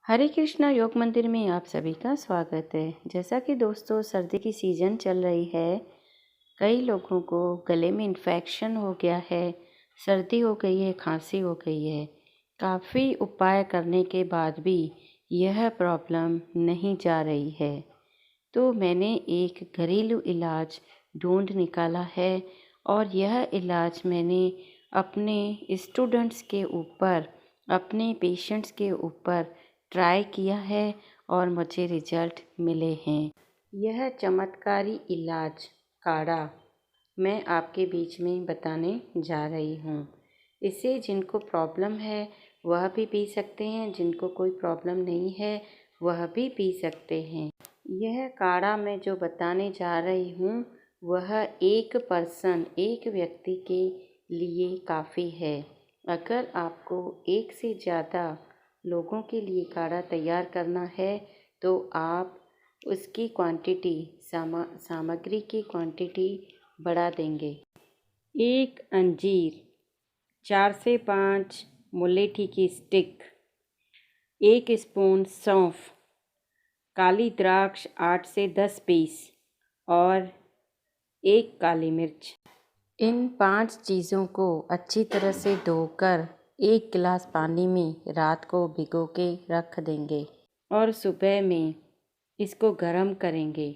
हरे कृष्णा योग मंदिर में आप सभी का स्वागत है। जैसा कि दोस्तों सर्दी की सीज़न चल रही है, कई लोगों को गले में इन्फेक्शन हो गया है, सर्दी हो गई है, खांसी हो गई है। काफ़ी उपाय करने के बाद भी यह प्रॉब्लम नहीं जा रही है, तो मैंने एक घरेलू इलाज ढूंढ निकाला है और यह इलाज मैंने अपने स्टूडेंट्स के ऊपर, अपने पेशेंट्स के ऊपर ट्राई किया है और मुझे रिजल्ट मिले हैं। यह चमत्कारी इलाज काढ़ा मैं आपके बीच में बताने जा रही हूँ। इसे जिनको प्रॉब्लम है वह भी पी सकते हैं, जिनको कोई प्रॉब्लम नहीं है वह भी पी सकते हैं। यह काढ़ा मैं जो बताने जा रही हूँ वह एक व्यक्ति के लिए काफ़ी है। अगर आपको एक से ज़्यादा लोगों के लिए काढ़ा तैयार करना है तो आप उसकी क्वांटिटी सामग्री की क्वांटिटी बढ़ा देंगे। 1 अंजीर, 4 से 5 मुलेठी की स्टिक, 1 स्पून सौंफ, काली द्राक्ष 8 से 10 पीस और 1 काली मिर्च। इन 5 चीज़ों को अच्छी तरह से धोकर 1 गिलास पानी में रात को भिगो के रख देंगे और सुबह में इसको गरम करेंगे।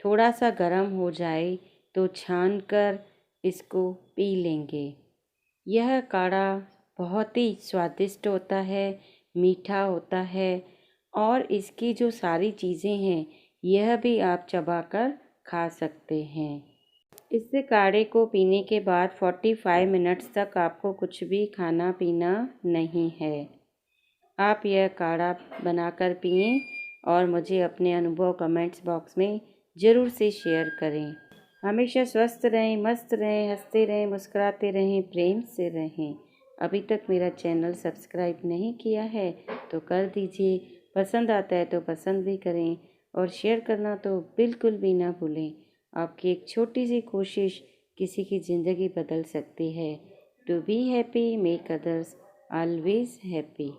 थोड़ा सा गरम हो जाए तो छान कर इसको पी लेंगे। यह काढ़ा बहुत ही स्वादिष्ट होता है, मीठा होता है और इसकी जो सारी चीज़ें हैं यह भी आप चबाकर खा सकते हैं। इस काढ़े को पीने के बाद 45 मिनट्स तक आपको कुछ भी खाना पीना नहीं है। आप यह काढ़ा बनाकर पिएं और मुझे अपने अनुभव कमेंट्स बॉक्स में ज़रूर से शेयर करें। हमेशा स्वस्थ रहें, मस्त रहें, हंसते रहें, मुस्कुराते रहें, प्रेम से रहें। अभी तक मेरा चैनल सब्सक्राइब नहीं किया है तो कर दीजिए। पसंद आता है तो पसंद भी करें और शेयर करना तो बिल्कुल भी ना भूलें। आपकी एक छोटी सी कोशिश किसी की ज़िंदगी बदल सकती है। To be happy, make others always happy.